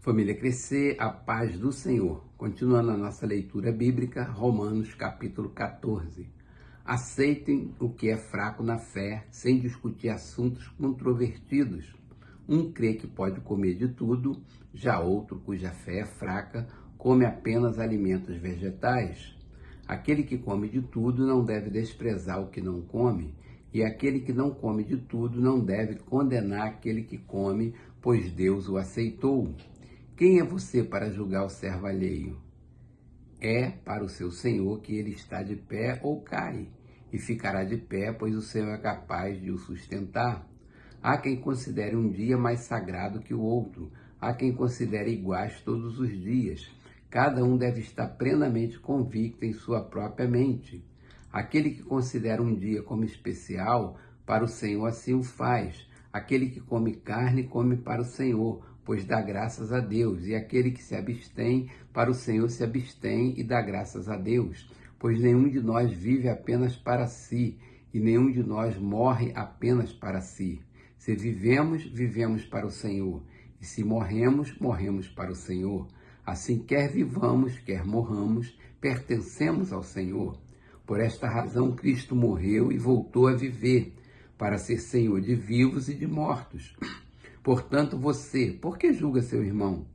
Família Crescer, a paz do Senhor. Continuando a nossa leitura bíblica, Romanos capítulo 14. Aceitem o que é fraco na fé, sem discutir assuntos controvertidos. Um crê que pode comer de tudo, já outro, cuja fé é fraca, come apenas alimentos vegetais. Aquele que come de tudo não deve desprezar o que não come, e aquele que não come de tudo não deve condenar aquele que come, pois Deus o aceitou. Quem é você para julgar o servo alheio? É para o seu Senhor que ele está de pé ou cai, e ficará de pé, pois o Senhor é capaz de o sustentar. Há quem considere um dia mais sagrado que o outro, há quem considere iguais todos os dias. Cada um deve estar plenamente convicto em sua própria mente. Aquele que considera um dia como especial, para o Senhor assim o faz. Aquele que come carne, come para o Senhor, pois dá graças a Deus. E aquele que se abstém, para o Senhor se abstém e dá graças a Deus. Pois nenhum de nós vive apenas para si, e nenhum de nós morre apenas para si. Se vivemos, vivemos para o Senhor. E se morremos, morremos para o Senhor. Assim, quer vivamos, quer morramos, pertencemos ao Senhor. Por esta razão, Cristo morreu e voltou a viver, para ser Senhor de vivos e de mortos. Portanto, você, por que julga seu irmão?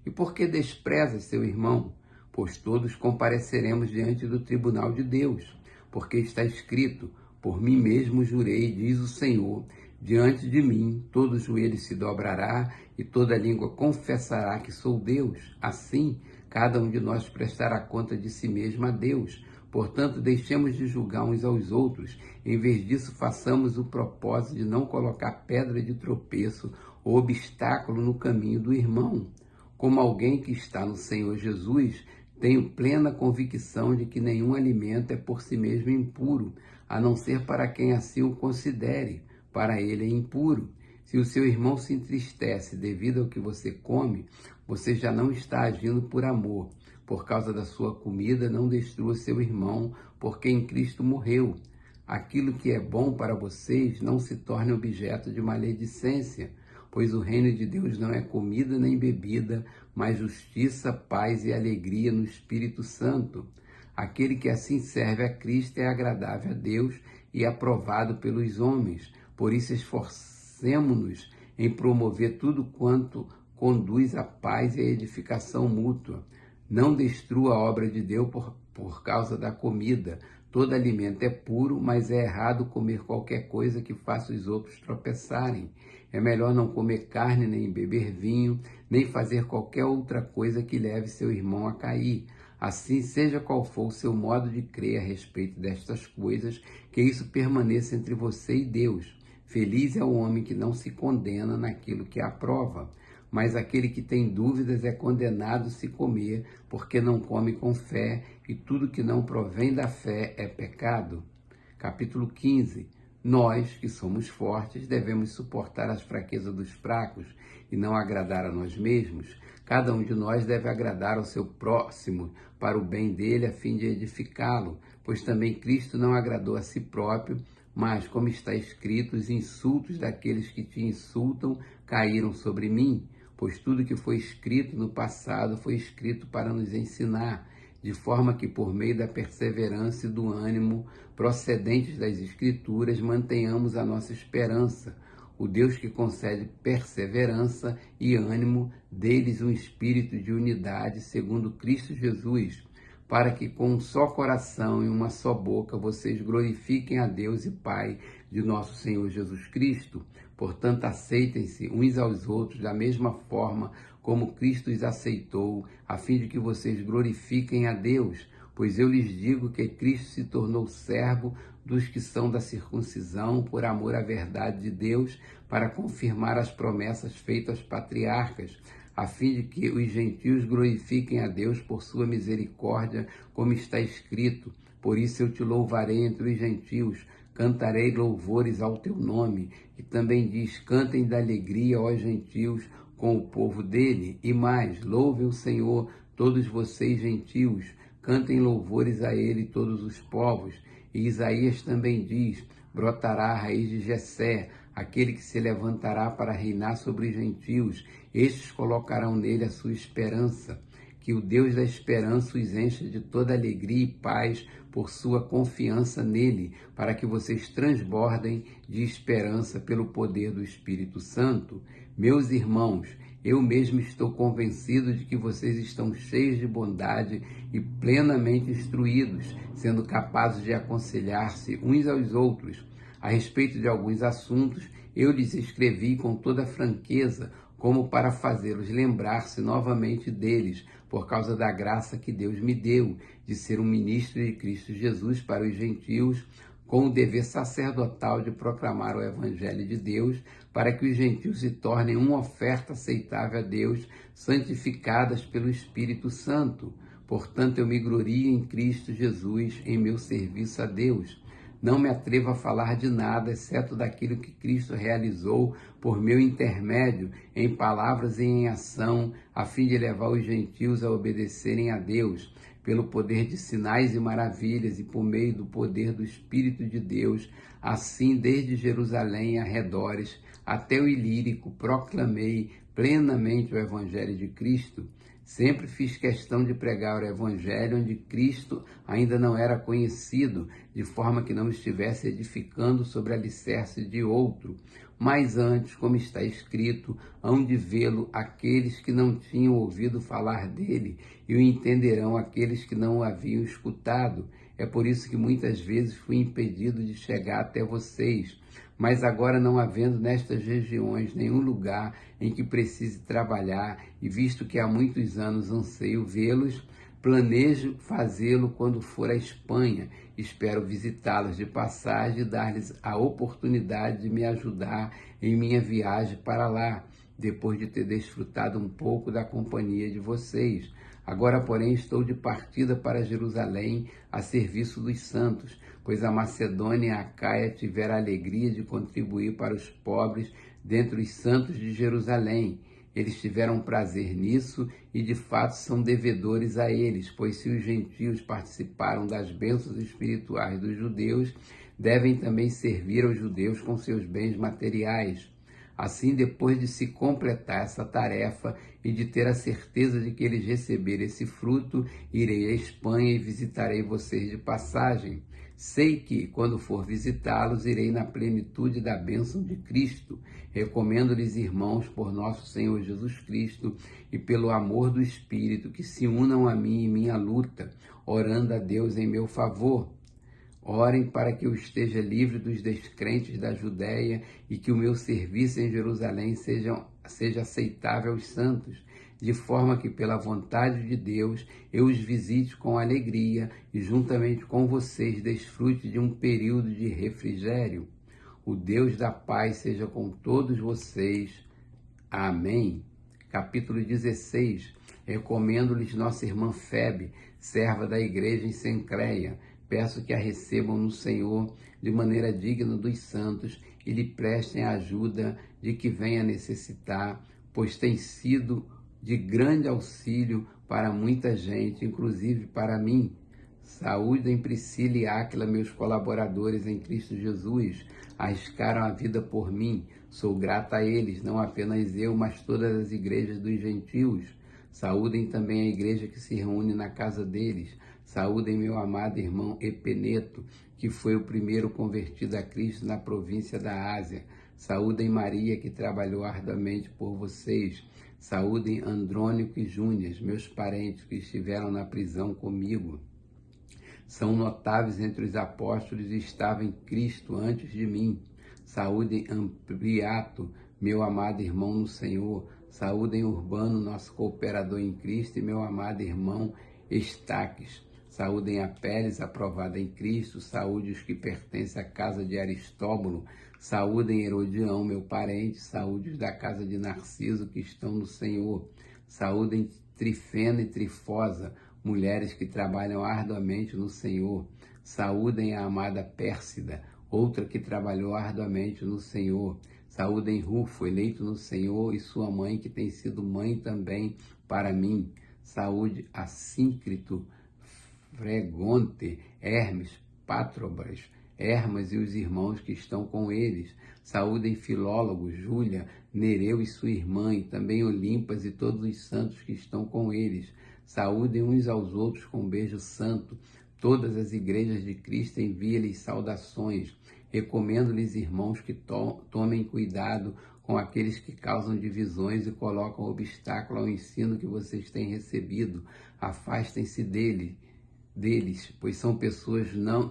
E por que despreza seu irmão? Pois todos compareceremos diante do tribunal de Deus, porque está escrito: por mim mesmo jurei, diz o Senhor, diante de mim todo joelho se dobrará e toda língua confessará que sou Deus. Assim, cada um de nós prestará conta de si mesmo a Deus. Portanto, deixemos de julgar uns aos outros. Em vez disso, façamos o propósito de não colocar pedra de tropeço ou obstáculo no caminho do irmão. Como alguém que está no Senhor Jesus, tenho plena convicção de que nenhum alimento é por si mesmo impuro, a não ser para quem assim o considere. Para ele é impuro. Se o seu irmão se entristece devido ao que você come, você já não está agindo por amor. Por causa da sua comida, não destrua seu irmão, porque em Cristo morreu. Aquilo que é bom para vocês não se torne objeto de maledicência, pois o reino de Deus não é comida nem bebida, mas justiça, paz e alegria no Espírito Santo. Aquele que assim serve a Cristo é agradável a Deus e aprovado pelos homens. Por isso, esforcemo-nos em promover tudo quanto conduz à paz e à edificação mútua. Não destrua a obra de Deus por causa da comida. Todo alimento é puro, mas é errado comer qualquer coisa que faça os outros tropeçarem. É melhor não comer carne, nem beber vinho, nem fazer qualquer outra coisa que leve seu irmão a cair. Assim, seja qual for o seu modo de crer a respeito destas coisas, que isso permaneça entre você e Deus. Feliz é o homem que não se condena naquilo que aprova. Mas aquele que tem dúvidas é condenado se comer, porque não come com fé, e tudo que não provém da fé é pecado. Capítulo 15. Nós, que somos fortes, devemos suportar as fraquezas dos fracos e não agradar a nós mesmos. Cada um de nós deve agradar ao seu próximo, para o bem dele, a fim de edificá-lo, pois também Cristo não agradou a si próprio, mas, como está escrito, os insultos daqueles que te insultam caíram sobre mim. Pois tudo que foi escrito no passado foi escrito para nos ensinar, de forma que por meio da perseverança e do ânimo procedentes das Escrituras mantenhamos a nossa esperança. O Deus que concede perseverança e ânimo, dê-lhes um espírito de unidade segundo Cristo Jesus, para que com um só coração e uma só boca vocês glorifiquem a Deus e Pai de nosso Senhor Jesus Cristo. Portanto, aceitem-se uns aos outros da mesma forma como Cristo os aceitou, a fim de que vocês glorifiquem a Deus. Pois eu lhes digo que Cristo se tornou servo dos que são da circuncisão por amor à verdade de Deus, para confirmar as promessas feitas aos patriarcas, a fim de que os gentios glorifiquem a Deus por sua misericórdia, como está escrito: por isso eu te louvarei entre os gentios, cantarei louvores ao teu nome. E também diz: cantem da alegria, ó gentios, com o povo dele. E mais, louvem o Senhor, todos vocês gentios, cantem louvores a ele todos os povos. E Isaías também diz: brotará a raiz de Jessé, aquele que se levantará para reinar sobre os gentios. Estes colocarão nele a sua esperança. Que o Deus da esperança os encha de toda alegria e paz por sua confiança nele, para que vocês transbordem de esperança pelo poder do Espírito Santo. Meus irmãos, eu mesmo estou convencido de que vocês estão cheios de bondade e plenamente instruídos, sendo capazes de aconselhar-se uns aos outros. A respeito de alguns assuntos, eu lhes escrevi com toda franqueza, como para fazê-los lembrar-se novamente deles, por causa da graça que Deus me deu, de ser um ministro de Cristo Jesus para os gentios, com o dever sacerdotal de proclamar o Evangelho de Deus, para que os gentios se tornem uma oferta aceitável a Deus, santificadas pelo Espírito Santo. Portanto, eu me glorio em Cristo Jesus, em meu serviço a Deus. Não me atrevo a falar de nada, exceto daquilo que Cristo realizou por meu intermédio, em palavras e em ação, a fim de levar os gentios a obedecerem a Deus, pelo poder de sinais e maravilhas e por meio do poder do Espírito de Deus. Assim, desde Jerusalém arredores até o Ilírico, proclamei plenamente o Evangelho de Cristo. Sempre fiz questão de pregar o Evangelho onde Cristo ainda não era conhecido, de forma que não estivesse edificando sobre alicerce de outro. Mas antes, como está escrito, hão de vê-lo aqueles que não tinham ouvido falar dele, e o entenderão aqueles que não o haviam escutado. É por isso que muitas vezes fui impedido de chegar até vocês. Mas agora, não havendo nestas regiões nenhum lugar em que precise trabalhar, e visto que há muitos anos anseio vê-los, planejo fazê-lo quando for à Espanha. Espero visitá-los de passagem e dar-lhes a oportunidade de me ajudar em minha viagem para lá, depois de ter desfrutado um pouco da companhia de vocês. Agora, porém, estou de partida para Jerusalém a serviço dos santos, pois a Macedônia e a Acaia tiveram a alegria de contribuir para os pobres dentre os santos de Jerusalém. Eles tiveram prazer nisso e, de fato, são devedores a eles, pois se os gentios participaram das bênçãos espirituais dos judeus, devem também servir aos judeus com seus bens materiais. Assim, depois de se completar essa tarefa e de ter a certeza de que eles receberem esse fruto, irei à Espanha e visitarei vocês de passagem. Sei que, quando for visitá-los, irei na plenitude da bênção de Cristo. Recomendo-lhes, irmãos, por nosso Senhor Jesus Cristo e pelo amor do Espírito, que se unam a mim em minha luta, orando a Deus em meu favor. Orem para que eu esteja livre dos descrentes da Judéia e que o meu serviço em Jerusalém seja aceitável aos santos, de forma que, pela vontade de Deus, eu os visite com alegria e, juntamente com vocês, desfrute de um período de refrigério. O Deus da paz seja com todos vocês. Amém. Capítulo 16. Recomendo-lhes nossa irmã Febe, serva da igreja em Cencreia. Peço que a recebam no Senhor de maneira digna dos santos e lhe prestem a ajuda de que venha necessitar, pois tem sido de grande auxílio para muita gente, inclusive para mim. Saúdem Priscila e Áquila, meus colaboradores em Cristo Jesus, arriscaram a vida por mim. Sou grata a eles, não apenas eu, mas todas as igrejas dos gentios. Saúdem também a igreja que se reúne na casa deles. Saúdem meu amado irmão Epeneto, que foi o primeiro convertido a Cristo na província da Ásia. Saúdem Maria, que trabalhou arduamente por vocês. Saúdem Andrônico e Júnias, meus parentes que estiveram na prisão comigo. São notáveis entre os apóstolos e estavam em Cristo antes de mim. Saúdem Ampliato, meu amado irmão no Senhor. Saúdem Urbano, nosso cooperador em Cristo, e meu amado irmão Estaques. Saúdem Apéles, aprovada em Cristo. Saúde os que pertencem à casa de Aristóbulo. Saúdem Herodião, meu parente. Saúde os da casa de Narciso, que estão no Senhor. Saúdem Trifena e Trifosa, mulheres que trabalham arduamente no Senhor. Saúdem a amada Pérsida, outra que trabalhou arduamente no Senhor. Saúdem Rufo, eleito no Senhor, e sua mãe, que tem sido mãe também para mim. Saúde Assíncrito, Fregonte, Hermes, Patrobras, Hermas e os irmãos que estão com eles. Saúdem Filólogo, Júlia, Nereu e sua irmã, e também Olimpas e todos os santos que estão com eles. Saúdem uns aos outros com um beijo santo. Todas as igrejas de Cristo enviem-lhes saudações. Recomendo-lhes, irmãos, que tomem cuidado com aqueles que causam divisões e colocam obstáculo ao ensino que vocês têm recebido. Afastem-se deles, pois são pessoas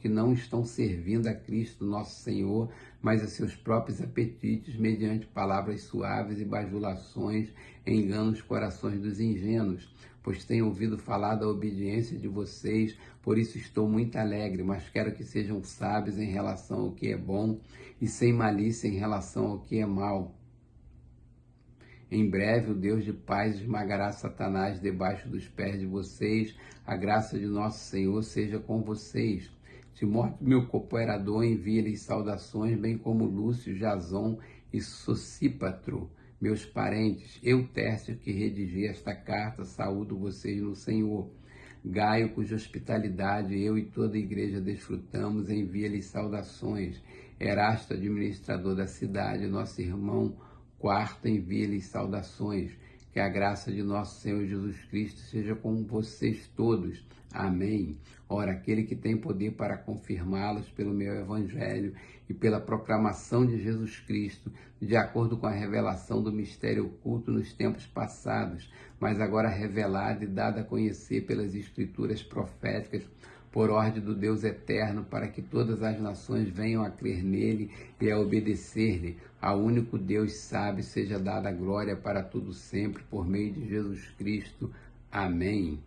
que não estão servindo a Cristo, nosso Senhor, mas a seus próprios apetites, mediante palavras suaves e bajulações, enganam os corações dos ingênuos. Pois tenho ouvido falar da obediência de vocês, por isso estou muito alegre, mas quero que sejam sábios em relação ao que é bom e sem malícia em relação ao que é mal. Em breve o Deus de paz esmagará Satanás debaixo dos pés de vocês. A graça de nosso Senhor seja com vocês. Timóteo, meu cooperador, envia-lhes saudações, bem como Lúcio, Jason e Sosípatro, meus parentes. Eu, Tércio, que redigi esta carta, saúdo vocês no Senhor. Gaio, cuja hospitalidade eu e toda a igreja desfrutamos, envia-lhes saudações. Erasto, administrador da cidade, nosso irmão Quarto, envia-lhes saudações. Que a graça de nosso Senhor Jesus Cristo seja com vocês todos. Amém. Ora, aquele que tem poder para confirmá-los pelo meu evangelho e pela proclamação de Jesus Cristo, de acordo com a revelação do mistério oculto nos tempos passados, mas agora revelado e dado a conhecer pelas escrituras proféticas, por ordem do Deus eterno, para que todas as nações venham a crer nele e a obedecer-lhe. Ao único Deus sábio seja dada a glória para tudo sempre, por meio de Jesus Cristo. Amém.